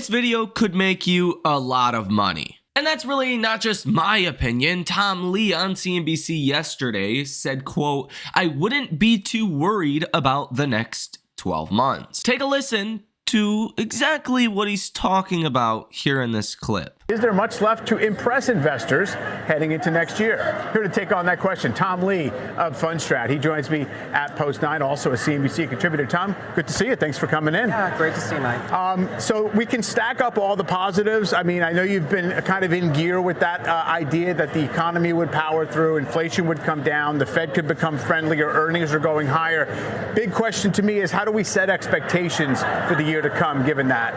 This video could make you a lot of money. And that's really not just my opinion. Tom Lee on CNBC yesterday said, quote, "I wouldn't be too worried about the next 12 months. Take a listen to exactly what he's talking about here in this clip. Is there much left to impress investors heading into next year? Here to take on that question, Tom Lee of Fundstrat. He joins me at Post 9, also a CNBC contributor. Tom, good to see you. Thanks for coming in. Yeah, great to see you, Mike. So we can stack up all the positives. I mean, I know you've been kind of in gear with that idea that the economy would power through, inflation would come down, the Fed could become friendlier, earnings are going higher. Big question to me is how do we set expectations for the year to come, given that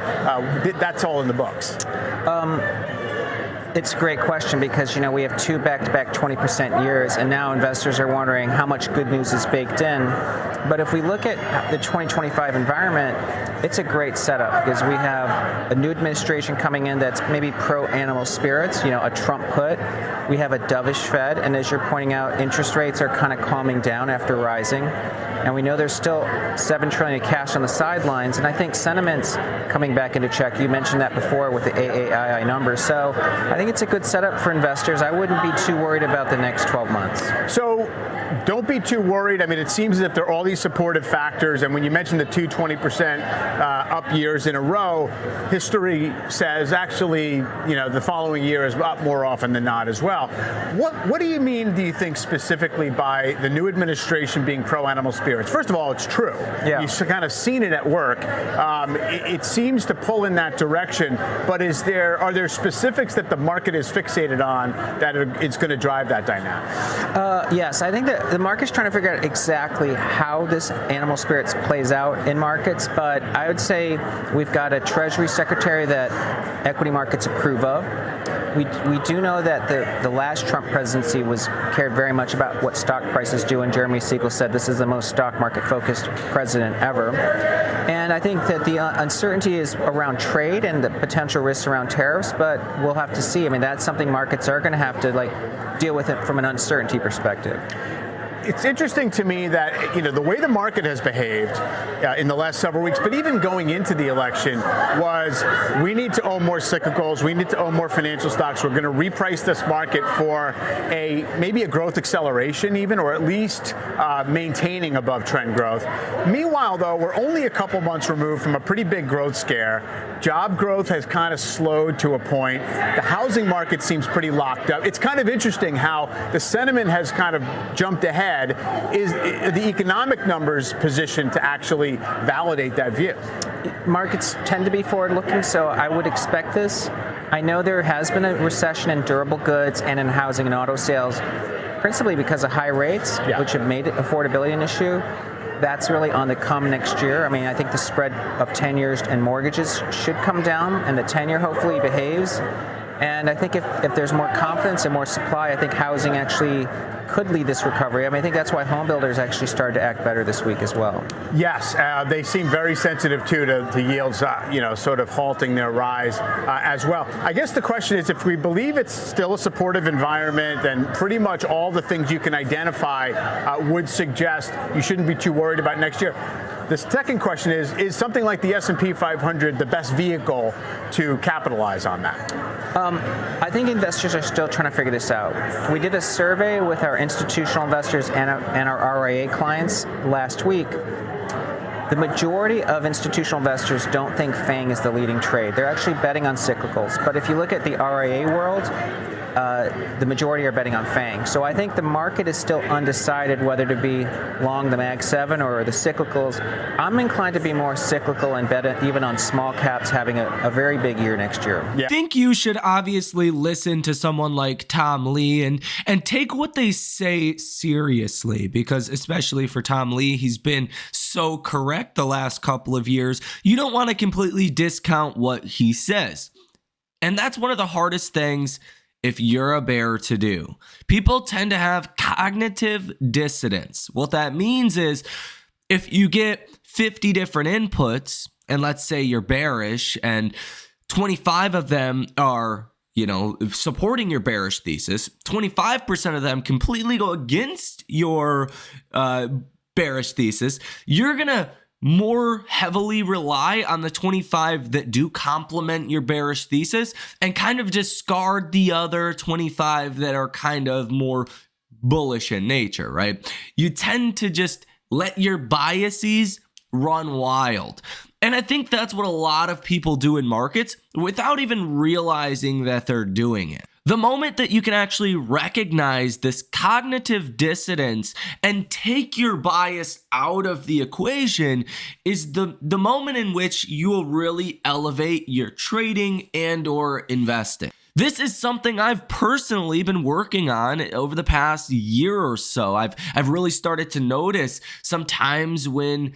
that's all in the books? It's a great question because, you know, we have two back-to-back 20% years, and now investors are wondering how much good news is baked in. But if we look at the 2025 environment, it's a great setup because we have a new administration coming in that's maybe pro-animal spirits, you know, a Trump put. We have a dovish Fed, and as you're pointing out, interest rates are kind of calming down after rising. And we know there's still $7 trillion of cash on the sidelines, and I think sentiment's coming back into check. You mentioned that before with the AAII numbers. So I think it's a good setup for investors. I wouldn't be too worried about the next 12 months. So don't be too worried. I mean, it seems as if there are all these supportive factors, and when you mentioned the 20% up years in a row, history says actually, you know, the following year is up more often than not as well. What do you mean, do you think, specifically by the new administration being pro-animal spirits? First of all, it's true. Yeah. You've kind of seen it at work. It seems to pull in that direction, but are there specifics that the market is fixated on that it's going to drive that dynamic? Yes, I think that the market's trying to figure out exactly how this animal spirits plays out in markets, but I would say we've got a Treasury Secretary that equity markets approve of. We do know that the last Trump presidency cared very much about what stock prices do, and Jeremy Siegel said this is the most stock market focused president ever. And I think that the uncertainty is around trade and the potential risks around tariffs, but we'll have to see. I mean, that's something markets are going to have to deal with it from an uncertainty perspective. It's interesting to me that, you know, the way the market has behaved in the last several weeks, but even going into the election, was we need to own more cyclicals, we need to own more financial stocks, we're going to reprice this market for maybe a growth acceleration even, or at least maintaining above trend growth. Meanwhile, though, we're only a couple months removed from a pretty big growth scare. Job growth has kind of slowed to a point. The housing market seems pretty locked up. It's kind of interesting how the sentiment has kind of jumped ahead. Is the economic numbers positioned to actually validate that view? Markets tend to be forward-looking, so I would expect this. I know there has been a recession in durable goods and in housing and auto sales, principally because of high rates, which have made affordability an issue. That's really on the come next year. I mean, I think the spread of 10 years and mortgages should come down, and the 10-year hopefully behaves. And I think if there's more confidence and more supply, I think housing actually could lead this recovery. I mean, I think that's why home builders actually started to act better this week as well. Yes, they seem very sensitive too to yields, you know, sort of halting their rise as well. I guess the question is, if we believe it's still a supportive environment, then pretty much all the things you can identify would suggest you shouldn't be too worried about next year. The second question is something like the S&P 500 the best vehicle to capitalize on that? I think investors are still trying to figure this out. We did a survey with our institutional investors and our RIA clients last week. The majority of institutional investors don't think FANG is the leading trade. They're actually betting on cyclicals. But if you look at the RIA world, the majority are betting on FANG. So I think the market is still undecided whether to be long the Mag 7 or the cyclicals. I'm inclined to be more cyclical and bet even on small caps having a very big year next year. I think you should obviously listen to someone like Tom Lee and take what they say seriously, because especially for Tom Lee, he's been so correct the last couple of years. You don't want to completely discount what he says. And that's one of the hardest things if you're a bear to do. People tend to have cognitive dissonance. What that means is if you get 50 different inputs, and let's say you're bearish and 25 of them are, you know, supporting your bearish thesis, 25% of them completely go against your bearish thesis, you're going to more heavily rely on the 25 that do complement your bearish thesis and kind of discard the other 25 that are kind of more bullish in nature, right? You tend to just let your biases run wild. And I think that's what a lot of people do in markets without even realizing that they're doing it. The moment that you can actually recognize this cognitive dissonance and take your bias out of the equation is the moment in which you will really elevate your trading and or investing. This is something I've personally been working on over the past year or so. I've really started to notice sometimes when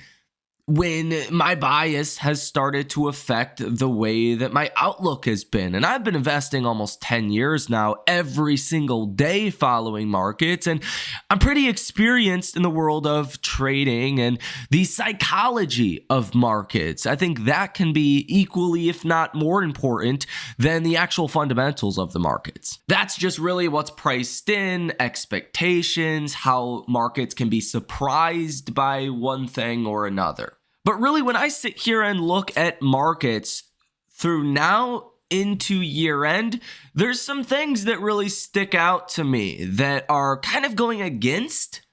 my bias has started to affect the way that my outlook has been. And I've been investing almost 10 years now, every single day following markets. And I'm pretty experienced in the world of trading and the psychology of markets. I think that can be equally, if not more important than the actual fundamentals of the markets. That's just really what's priced in, expectations, how markets can be surprised by one thing or another. But really, when I sit here and look at markets through now into year end, there's some things that really stick out to me that are kind of going against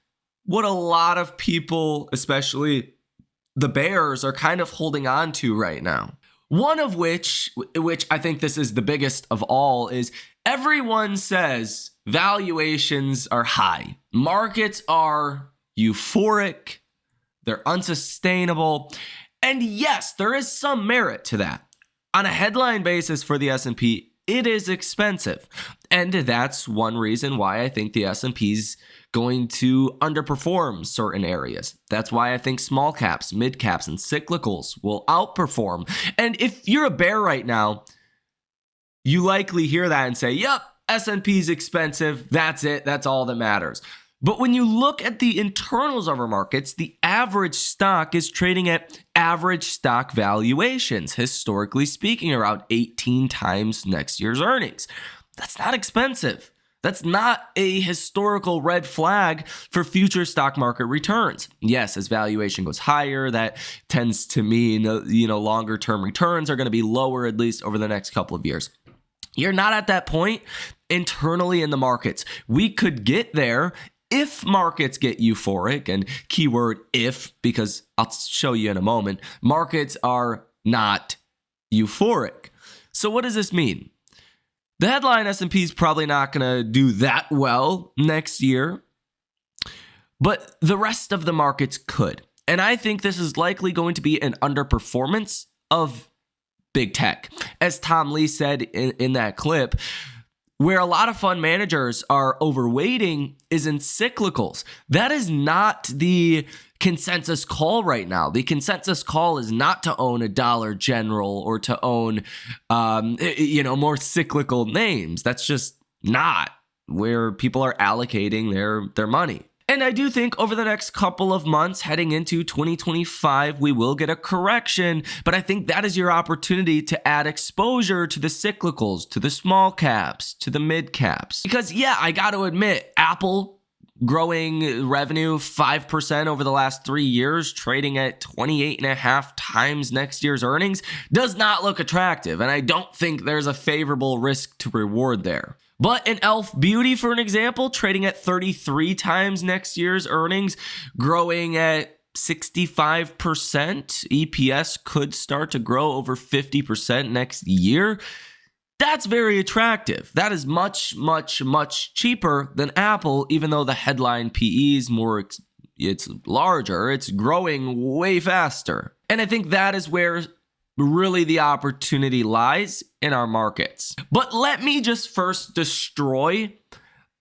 what a lot of people, especially the bears, are kind of holding on to right now. One of which I think this is the biggest of all, is everyone says valuations are high. Markets are euphoric. They're unsustainable. And yes, there is some merit to that. On a headline basis for the S&P, it is expensive. And that's one reason why I think the S&P's going to underperform certain areas. That's why I think small caps, mid caps, and cyclicals will outperform. And if you're a bear right now, you likely hear that and say, yep, S&P's expensive. That's it. That's all that matters. But when you look at the internals of our markets, the average stock is trading at average stock valuations, historically speaking, around 18 times next year's earnings. That's not expensive. That's not a historical red flag for future stock market returns. Yes, as valuation goes higher, that tends to mean, longer term returns are going to be lower, at least over the next couple of years. You're not at that point internally in the markets. We could get there if markets get euphoric, and keyword if, because I'll show you in a moment, markets are not euphoric. So what does this mean? The headline S&P is probably not going to do that well next year, but the rest of the markets could. And I think this is likely going to be an underperformance of big tech. As Tom Lee said in that clip, where a lot of fund managers are overweighting is in cyclicals. That is not the consensus call right now. The consensus call is not to own a Dollar General or to own, more cyclical names. That's just not where people are allocating their money. And I do think over the next couple of months heading into 2025, we will get a correction, but I think that is your opportunity to add exposure to the cyclicals, to the small caps, to the mid caps. Because yeah, I got to admit, Apple growing revenue 5% over the last 3 years, trading at 28.5 times next year's earnings, does not look attractive. And I don't think there's a favorable risk to reward there. But an Elf Beauty, for an example, trading at 33 times next year's earnings, growing at 65%. EPS could start to grow over 50% next year. That's very attractive. That is much, much, much cheaper than Apple, even though the headline PE is it's larger. It's growing way faster. And I think that is where really the opportunity lies in our markets. But let me just first destroy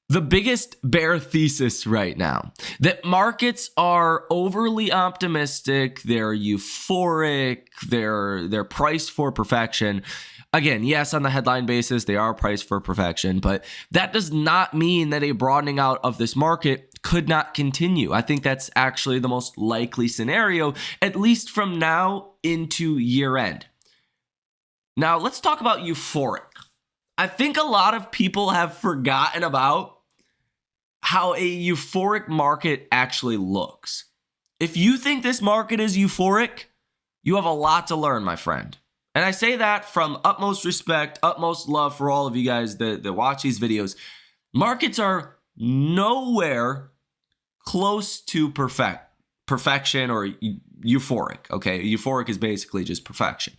the biggest bear thesis right now, that markets are overly optimistic, they're euphoric, they're priced for perfection. Again, yes, on the headline basis, they are priced for perfection, but that does not mean that a broadening out of this market could not continue. I think that's actually the most likely scenario, at least from now into year end. Now, let's talk about euphoric. I think a lot of people have forgotten about how a euphoric market actually looks. If you think this market is euphoric, you have a lot to learn, my friend. And I say that from utmost respect, utmost love for all of you guys that watch these videos. Markets are nowhere close to perfection or euphoric, okay? Euphoric is basically just perfection.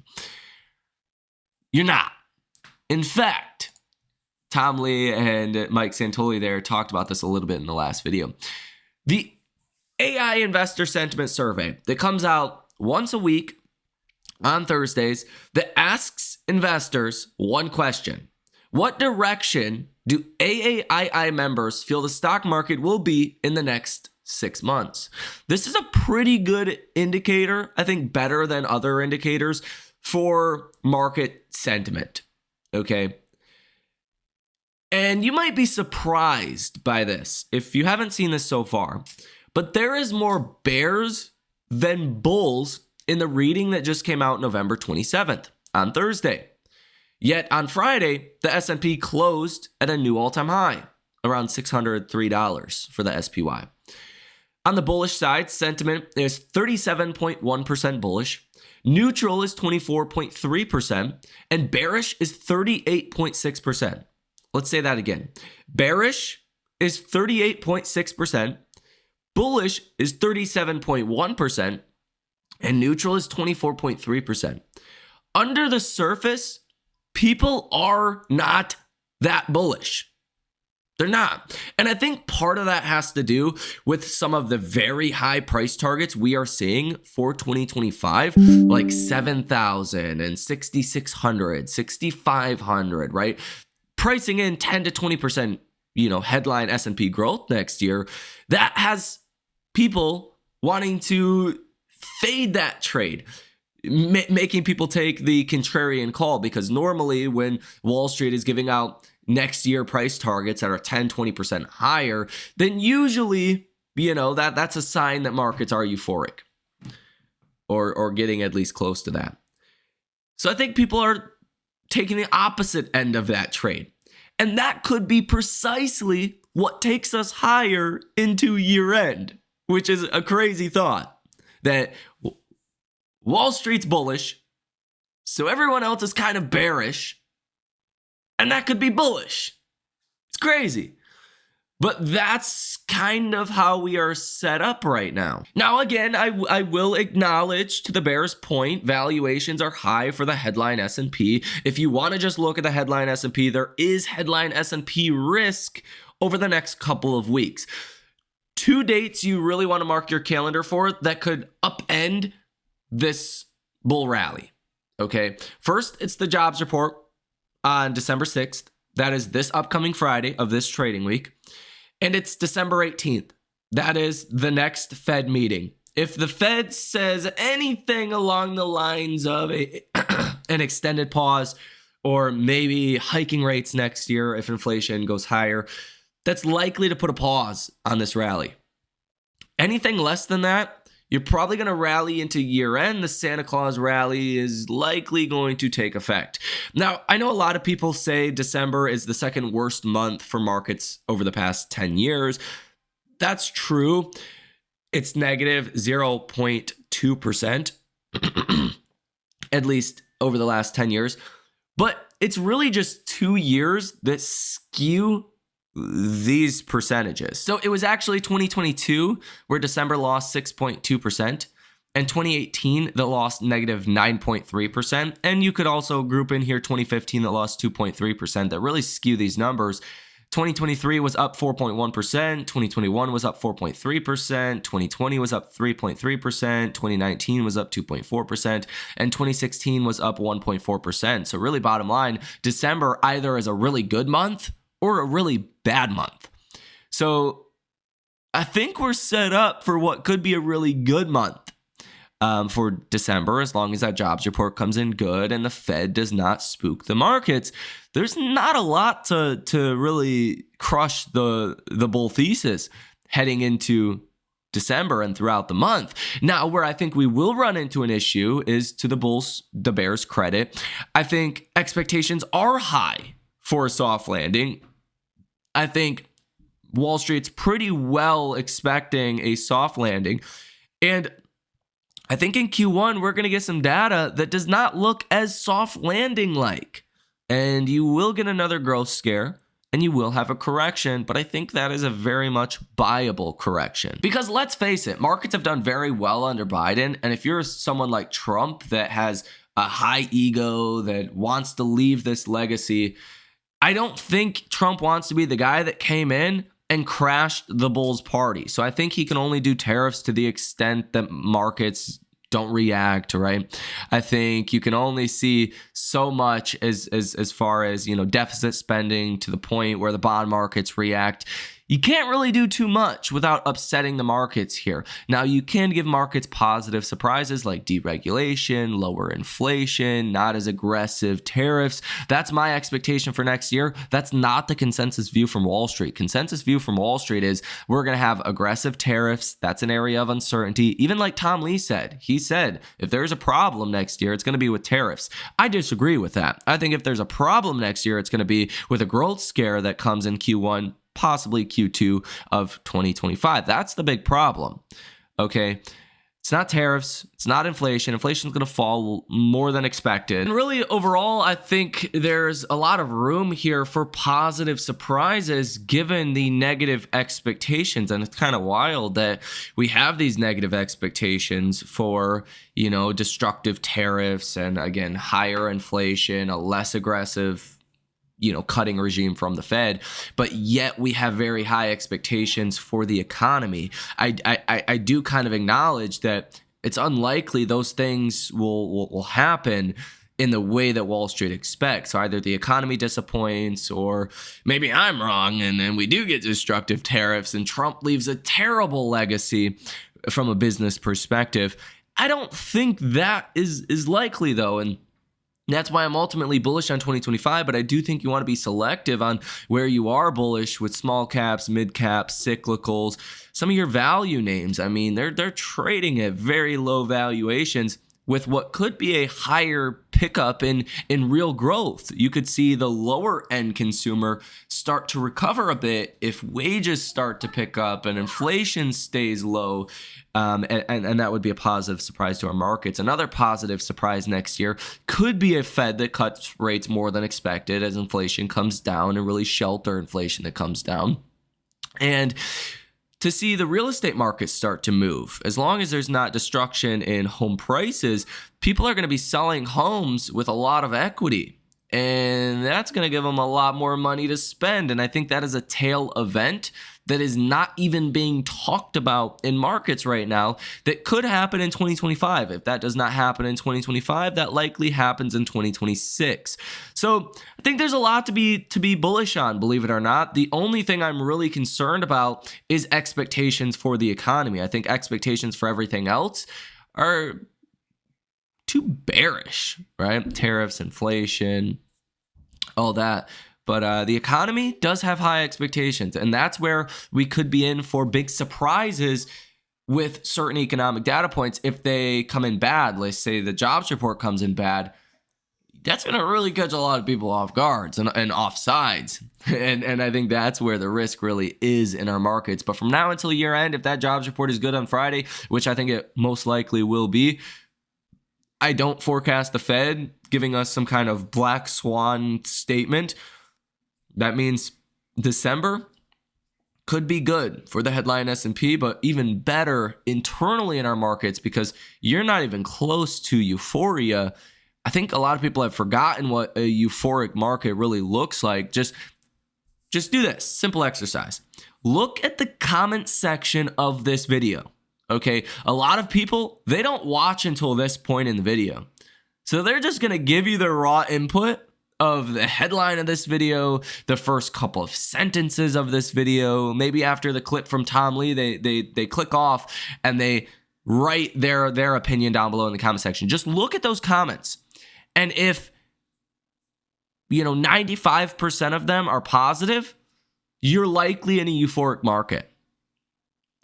You're not. In fact, Tom Lee and Mike Santoli there talked about this a little bit in the last video. The AI Investor Sentiment Survey that comes out once a week on Thursdays that asks investors one question. What direction do AAII members feel the stock market will be in the next 6 months? This is a pretty good indicator, I think better than other indicators for market sentiment, okay? And you might be surprised by this if you haven't seen this so far, but there is more bears than bulls in the reading that just came out November 27th on Thursday. Yet on Friday, the S&P closed at a new all-time high, around $603 for the SPY. On the bullish side, sentiment is 37.1% bullish, neutral is 24.3%, and bearish is 38.6%. Let's say that again. Bearish is 38.6%, bullish is 37.1%, and neutral is 24.3%. Under the surface, people are not that bullish. They're not. And I think part of that has to do with some of the very high price targets we are seeing for 2025, like 7,000 and 6,600, 6,500, right? Pricing in 10 to 20%, headline S&P growth next year. That has people wanting to fade that trade, making people take the contrarian call, because normally when Wall Street is giving out next year price targets that are 10, 20% higher, then usually, that's a sign that markets are euphoric or getting at least close to that. So I think people are taking the opposite end of that trade. And that could be precisely what takes us higher into year end, which is a crazy thought. That Wall Street's bullish, so everyone else is kind of bearish, and that could be bullish. It's crazy. But that's kind of how we are set up right now. Now, again, I will acknowledge, to the bear's point, valuations are high for the headline S&P. If you want to just look at the headline S&P, there is headline S&P risk over the next couple of weeks. 2 dates you really want to mark your calendar for that could upend this bull rally, okay? First, it's the jobs report on December 6th. That is this upcoming Friday of this trading week. And it's December 18th. That is the next Fed meeting. If the Fed says anything along the lines of an extended pause or maybe hiking rates next year if inflation goes higher, that's likely to put a pause on this rally. Anything less than that, you're probably going to rally into year end. The Santa Claus rally is likely going to take effect. Now, I know a lot of people say December is the second worst month for markets over the past 10 years. That's true. It's negative 0.2%, at least over the last 10 years. But it's really just 2 years that skew these percentages. So it was actually 2022 where December lost 6.2%, and 2018 that lost negative 9.3%. And you could also group in here 2015 that lost 2.3%, that really skew these numbers. 2023 was up 4.1%, 2021 was up 4.3%, 2020 was up 3.3%, 2019 was up 2.4%, and 2016 was up 1.4%. So really, bottom line, December either is a really good month or a really bad month. So I think we're set up for what could be a really good month for December, as long as that jobs report comes in good and the Fed does not spook the markets. There's not a lot to really crush the bull thesis heading into December and throughout the month. Now, where I think we will run into an issue is to the bears' credit. I think expectations are high for a soft landing. I think Wall Street's pretty well expecting a soft landing. And I think in Q1, we're going to get some data that does not look as soft landing like. And you will get another growth scare and you will have a correction, but I think that is a very much buyable correction. Because let's face it, markets have done very well under Biden. And if you're someone like Trump that has a high ego, that wants to leave this legacy, I don't think Trump wants to be the guy that came in and crashed the Bulls party. So I think he can only do tariffs to the extent that markets don't react, right? I think you can only see so much as far as, deficit spending to the point where the bond markets react. You can't really do too much without upsetting the markets here. Now, you can give markets positive surprises like deregulation, lower inflation, not as aggressive tariffs. That's my expectation for next year. That's not the consensus view from Wall Street. Consensus view from Wall Street is we're going to have aggressive tariffs. That's an area of uncertainty. Even like Tom Lee said, he said, if there's a problem next year, it's going to be with tariffs. I disagree with that. I think if there's a problem next year, it's going to be with a growth scare that comes in Q1, possibly Q2 of 2025. That's the big problem. Okay. It's not tariffs. It's not inflation. Inflation's going to fall more than expected. And really, overall, I think there's a lot of room here for positive surprises given the negative expectations. And it's kind of wild that we have these negative expectations for, destructive tariffs and, again, higher inflation, a less aggressive cutting regime from the Fed, but yet we have very high expectations for the economy. I do kind of acknowledge that it's unlikely those things will happen in the way that Wall Street expects. So either the economy disappoints or maybe I'm wrong and then we do get destructive tariffs and Trump leaves a terrible legacy from a business perspective. I don't think that is likely though. And that's why I'm ultimately bullish on 2025, but I do think you want to be selective on where you are bullish with small caps, mid caps, cyclicals, some of your value names. I mean, they're trading at very low valuations with what could be a higher pickup in real growth. You could see the lower end consumer start to recover a bit if wages start to pick up and inflation stays low. And that would be a positive surprise to our markets. Another positive surprise next year could be a Fed that cuts rates more than expected as inflation comes down and really shelter inflation that comes down. And to see the real estate market start to move. As long as there's not destruction in home prices, people are going to be selling homes with a lot of equity. And that's going to give them a lot more money to spend. And I think that is a tail event that is not even being talked about in markets right now that could happen in 2025. If that does not happen in 2025, that likely happens in 2026. So I think there's a lot to be bullish on, believe it or not. The only thing I'm really concerned about is expectations for the economy. I think expectations for everything else are too bearish, right? Tariffs, inflation, all that. But the economy does have high expectations, and that's where we could be in for big surprises with certain economic data points. If they come in bad, let's say the jobs report comes in bad, that's going to really catch a lot of people off guards and off sides. And I think that's where the risk really is in our markets. But from now until year end, if that jobs report is good on Friday, which I think it most likely will be, I don't forecast the Fed giving us some kind of black swan statement. That means December could be good for the headline S&P, but even better internally in our markets because you're not even close to euphoria. I think a lot of people have forgotten what a euphoric market really looks like. Just do this simple exercise. Look at the comment section of this video. Okay, a lot of people, they don't watch until this point in the video. So they're just going to give you the raw input of the headline of this video, the first couple of sentences of this video. Maybe after the clip from Tom Lee, they click off and they write their opinion down below in the comment section. Just look at those comments. And if 95% of them are positive, you're likely in a euphoric market.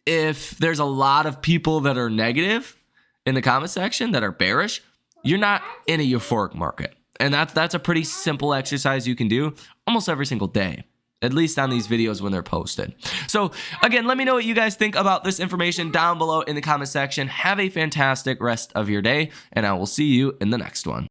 If there's a lot of people that are negative in the comment section that are bearish, you're not in a euphoric market. And that's a pretty simple exercise you can do almost every single day. at least on these videos when they're posted. So again, let me know what you guys think about this information down below in the comment section. Have a fantastic rest of your day, and I will see you in the next one.